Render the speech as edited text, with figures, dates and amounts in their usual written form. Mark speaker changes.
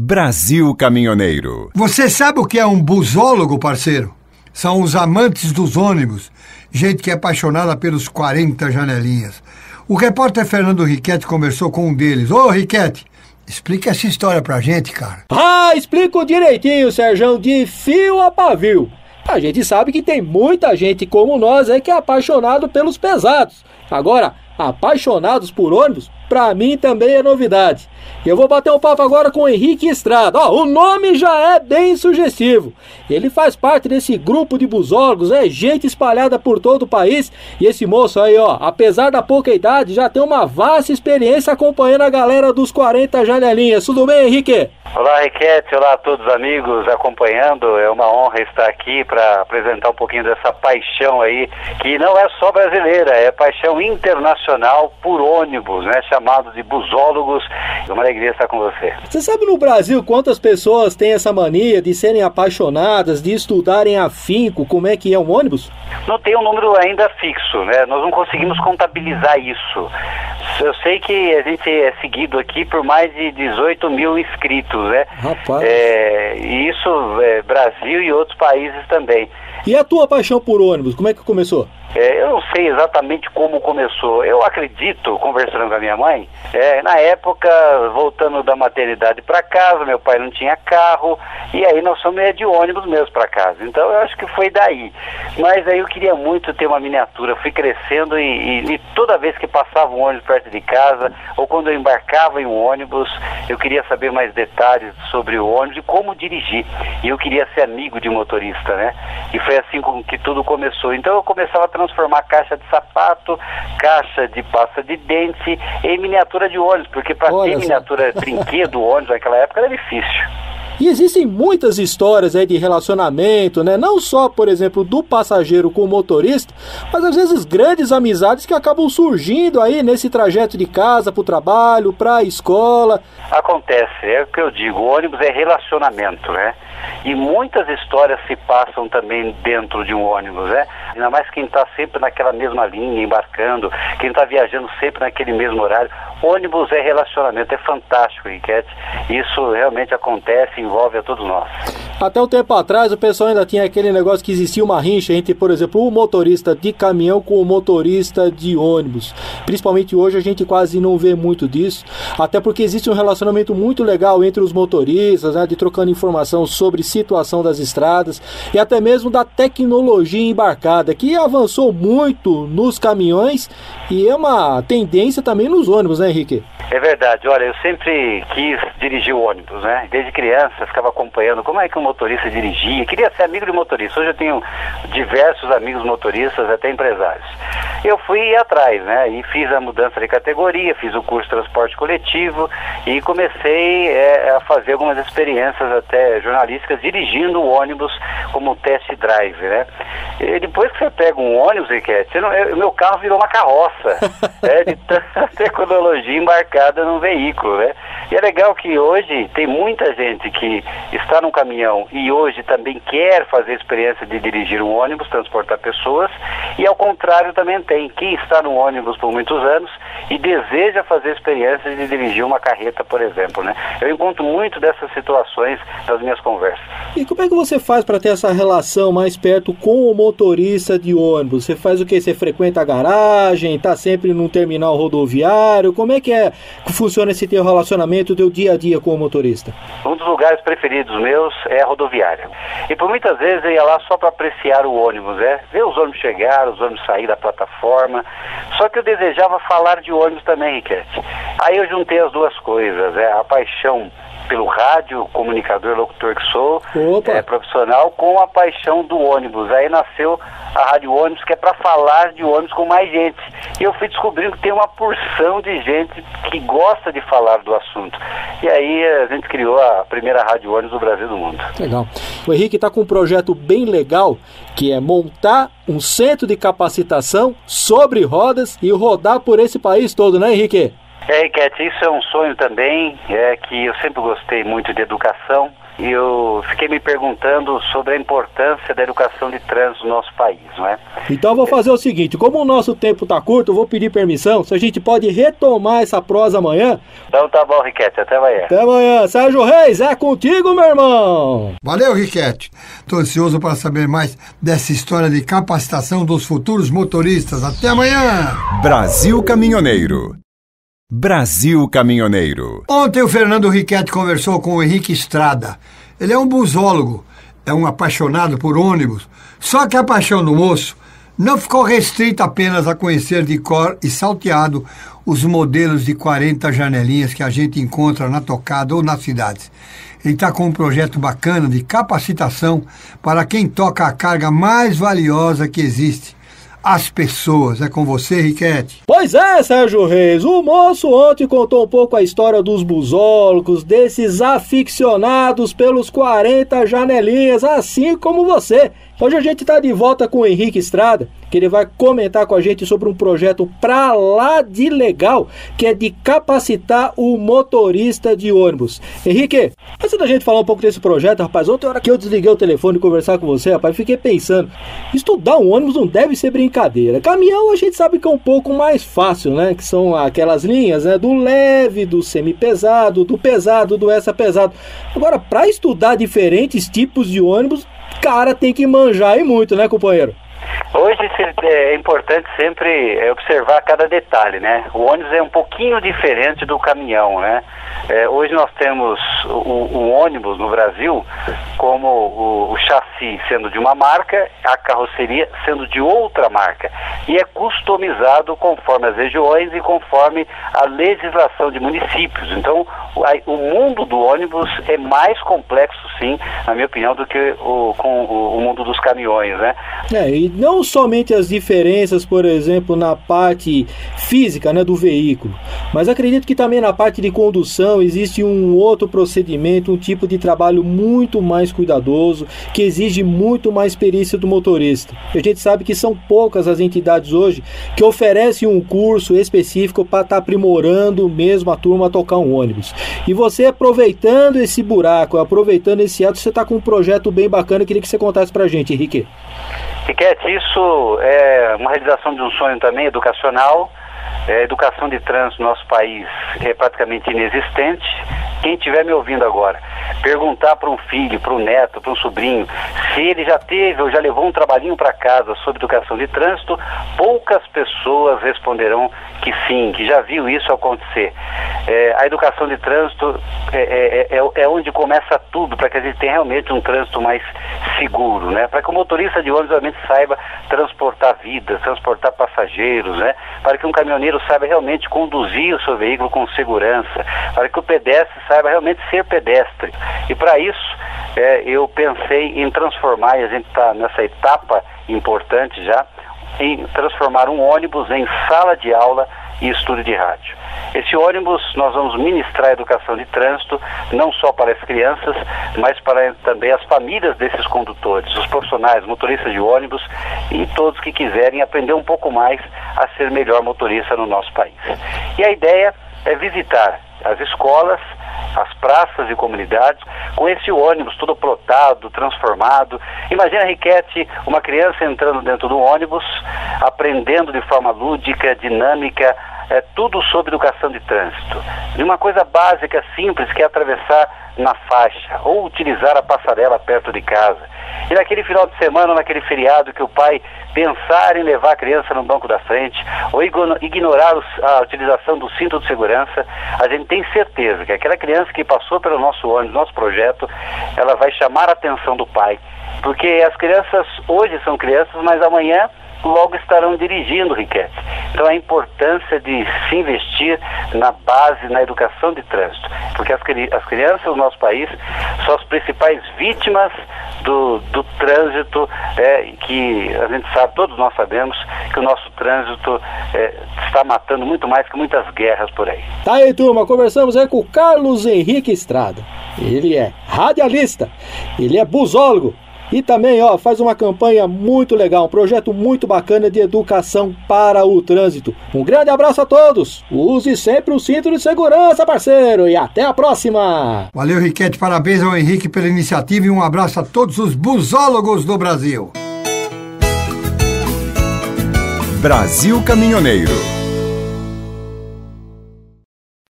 Speaker 1: Brasil Caminhoneiro.
Speaker 2: Você sabe o que é um busólogo, parceiro? São os amantes dos ônibus, gente que é apaixonada pelos 40 janelinhas. O repórter Fernando Riquetti conversou com um deles. Ô, Riquetti, explica essa história pra gente, cara.
Speaker 3: Explico direitinho, Serjão, de fio a pavio. A gente sabe que tem muita gente como nós que é apaixonado pelos pesados. Agora, apaixonados por ônibus, pra mim também é novidade. Eu vou bater um papo agora com o Henrique Estrada. O nome já é bem sugestivo. Ele faz parte desse grupo de busólogos, gente espalhada por todo o país. E esse moço aí, apesar da pouca idade, já tem uma vasta experiência acompanhando a galera dos 40 janelinhas. Tudo bem, Henrique?
Speaker 4: Olá, Riquetti, olá a todos os amigos acompanhando. É uma honra estar aqui para apresentar um pouquinho dessa paixão aí, que não é só brasileira, é paixão internacional por ônibus, né, chamado de busólogos. É uma alegria estar com você.
Speaker 3: Você sabe no Brasil quantas pessoas têm essa mania de serem apaixonadas, de estudarem afinco como é que é um ônibus?
Speaker 4: Não tem um número ainda fixo, né? Nós não conseguimos contabilizar isso. Eu sei que a gente é seguido aqui por mais de 18 mil inscritos, né?
Speaker 3: Rapaz.
Speaker 4: E isso é Brasil e outros países também.
Speaker 3: E a tua paixão por ônibus, como é que começou?
Speaker 4: Eu não sei exatamente como começou. Eu acredito, conversando com a minha mãe, na época, voltando da maternidade para casa, meu pai não tinha carro, e aí nós fomos de ônibus mesmo para casa. Então eu acho que foi daí. Mas aí eu queria muito ter uma miniatura. Fui crescendo e toda vez que passava um ônibus perto de casa, ou quando eu embarcava em um ônibus, eu queria saber mais detalhes sobre o ônibus e como dirigir. E eu queria ser amigo de motorista, né? E foi assim que tudo começou. Então eu começava a transformar caixa de sapato, caixa de pasta de dente em miniatura de ônibus, porque para ter miniatura brinquedo ônibus naquela época era difícil.
Speaker 3: E existem muitas histórias de relacionamento, né? Não só, por exemplo, do passageiro com o motorista, mas às vezes grandes amizades que acabam surgindo aí nesse trajeto de casa para o trabalho, para a escola.
Speaker 4: Acontece, é o que eu digo, o ônibus é relacionamento, né? E muitas histórias se passam também dentro de um ônibus, né? Ainda mais quem está sempre naquela mesma linha, embarcando, quem está viajando sempre naquele mesmo horário. Ônibus é relacionamento, é fantástico, Riquetti. Isso realmente acontece, envolve a todos nós.
Speaker 3: Até um tempo atrás o pessoal ainda tinha aquele negócio que existia uma rincha entre, por exemplo, o motorista de caminhão com o motorista de ônibus. Principalmente hoje a gente quase não vê muito disso, até porque existe um relacionamento muito legal entre os motoristas, né, de trocando informação sobre situação das estradas e até mesmo da tecnologia embarcada, que avançou muito nos caminhões e é uma tendência também nos ônibus, né, Henrique?
Speaker 4: É verdade, olha, eu sempre quis dirigir o ônibus, né? Desde criança eu ficava acompanhando como é que o motorista dirigia, queria ser amigo de motorista. Hoje eu tenho diversos amigos motoristas, até empresários. Eu fui atrás, né? E fiz a mudança de categoria, fiz o curso de transporte coletivo e comecei a fazer algumas experiências até jornalísticas dirigindo o ônibus como test drive, né? E depois que você pega um ônibus, Riquetti, o meu carro virou uma carroça, de tanta tecnologia embarcada num veículo, né? E é legal que hoje tem muita gente que está num caminhão e hoje também quer fazer a experiência de dirigir um ônibus, transportar pessoas, e ao contrário também tem quem está no ônibus por muitos anos e deseja fazer a experiência de dirigir uma carreta, por exemplo, né? Eu encontro muito dessas situações nas minhas conversas.
Speaker 3: E como é que você faz para ter essa relação mais perto com o motorista de ônibus? Você faz o quê? Você frequenta a garagem, está sempre num terminal rodoviário? Como é que funciona esse teu relacionamento, teu dia a dia com o motorista?
Speaker 4: Um dos lugares preferidos meus é a rodoviária. E por muitas vezes eu ia lá só para apreciar o ônibus, ver os ônibus chegar, os ônibus sair da plataforma. Só que eu desejava falar de ônibus também, Riquetti. Aí eu juntei as duas coisas, a paixão pelo rádio, comunicador, locutor que sou, profissional, com a paixão do ônibus. Aí nasceu a Rádio Ônibus, que é para falar de ônibus com mais gente. E eu fui descobrindo que tem uma porção de gente que gosta de falar do assunto. E aí a gente criou a primeira Rádio Ônibus do Brasil e do mundo.
Speaker 3: Legal. O Henrique está com um projeto bem legal, que é montar um centro de capacitação sobre rodas e rodar por esse país todo, né, Henrique?
Speaker 4: Riquetti, isso é um sonho também, que eu sempre gostei muito de educação. e eu fiquei me perguntando sobre a importância da educação de trânsito no nosso país, não é?
Speaker 3: Então eu vou fazer o seguinte, como o nosso tempo está curto, eu vou pedir permissão, se a gente pode retomar essa prosa amanhã.
Speaker 4: Então tá bom, Riquete, até amanhã.
Speaker 3: Até amanhã. Sérgio Reis, é contigo, meu irmão.
Speaker 2: Valeu, Riquete. Estou ansioso para saber mais dessa história de capacitação dos futuros motoristas. Até amanhã.
Speaker 1: Brasil Caminhoneiro. Brasil Caminhoneiro.
Speaker 2: Ontem o Fernando Riquete conversou com o Henrique Estrada. Ele é um busólogo, é um apaixonado por ônibus. Só que a paixão do moço não ficou restrita apenas a conhecer de cor e salteado os modelos de 40 janelinhas que a gente encontra na tocada ou nas cidades. Ele está com um projeto bacana de capacitação para quem toca a carga mais valiosa que existe, as pessoas. É com você, Riquete.
Speaker 3: Pois é, Sérgio Reis, o moço ontem contou um pouco a história dos busólogos, desses aficionados pelos 40 janelinhas, assim como você. Hoje a gente está de volta com o Henrique Estrada, que ele vai comentar com a gente sobre um projeto pra lá de legal, que é de capacitar o motorista de ônibus. Henrique, antes da gente falar um pouco desse projeto, rapaz, ontem na hora que eu desliguei o telefone e conversar com você, rapaz, fiquei pensando, estudar um ônibus não deve ser brincadeira. Caminhão a gente sabe que é um pouco mais fácil, né? Que são aquelas linhas, né? Do leve, do semi-pesado, do pesado, do extra pesado. Agora, para estudar diferentes tipos de ônibus, cara, tem que manjar e muito, né, companheiro?
Speaker 4: Hoje é importante sempre observar cada detalhe, né? O ônibus é um pouquinho diferente do caminhão, né? Hoje nós temos o ônibus no Brasil como o chassi sendo de uma marca, a carroceria sendo de outra marca. E é customizado conforme as regiões e conforme a legislação de municípios. Então, o mundo do ônibus é mais complexo, sim, na minha opinião, do que o mundo dos caminhões, né?
Speaker 3: E não somente as diferenças, por exemplo, na parte física, né, do veículo, mas acredito que também na parte de condução existe um outro procedimento, um tipo de trabalho muito mais cuidadoso, que exige muito mais perícia do motorista. A gente sabe que são poucas as entidades hoje que oferecem um curso específico para estar aprimorando mesmo a turma a tocar um ônibus. E você, aproveitando esse buraco, aproveitando esse ato, você está com um projeto bem bacana. Eu queria que você contasse para a gente, Henrique.
Speaker 4: Riquete, isso é uma realização de um sonho também educacional. A educação de trânsito no nosso país é praticamente inexistente. Quem estiver me ouvindo agora, perguntar para um filho, para um neto, para um sobrinho, se ele já teve ou já levou um trabalhinho para casa sobre educação de trânsito, poucas pessoas responderão que sim, que já viu isso acontecer. A educação de trânsito é onde começa tudo, para que a gente tenha realmente um trânsito mais seguro, né? Para que o motorista de ônibus realmente saiba transportar vidas, transportar passageiros, né? Para que um caminhoneiro saiba realmente conduzir o seu veículo com segurança, para que o pedestre saiba realmente ser pedestre. E para isso, eu pensei em transformar, e a gente está nessa etapa importante já, em transformar um ônibus em sala de aula e estúdio de rádio. Esse ônibus nós vamos ministrar educação de trânsito, não só para as crianças, mas para também as famílias desses condutores, os profissionais, motoristas de ônibus e todos que quiserem aprender um pouco mais a ser melhor motorista no nosso país. E a ideia é visitar as escolas, as praças e comunidades, com esse ônibus todo plotado, transformado. Imagina, Riquete, uma criança entrando dentro do ônibus, aprendendo de forma lúdica, dinâmica, tudo sobre educação de trânsito. E uma coisa básica, simples, que é atravessar na faixa, ou utilizar a passarela perto de casa. E naquele final de semana, naquele feriado, que o pai pensar em levar a criança no banco da frente, ou ignorar a utilização do cinto de segurança, a gente tem certeza que aquela criança que passou pelo nosso ônibus, nosso projeto, ela vai chamar a atenção do pai. Porque as crianças hoje são crianças, mas amanhã logo estarão dirigindo, Riquete. Então a importância de se investir na base, na educação de trânsito, porque as crianças do nosso país são as principais vítimas do trânsito, que a gente sabe, todos nós sabemos que o nosso trânsito está matando muito mais que muitas guerras por aí.
Speaker 3: Tá aí, turma, conversamos aí com o Carlos Henrique Estrada. Ele é radialista, ele é busólogo, E também, faz uma campanha muito legal, um projeto muito bacana de educação para o trânsito. Um grande abraço a todos. Use sempre o cinto de segurança, parceiro, e até a próxima.
Speaker 2: Valeu, Riquete, parabéns ao Henrique pela iniciativa e um abraço a todos os busólogos do Brasil.
Speaker 1: Brasil Caminhoneiro.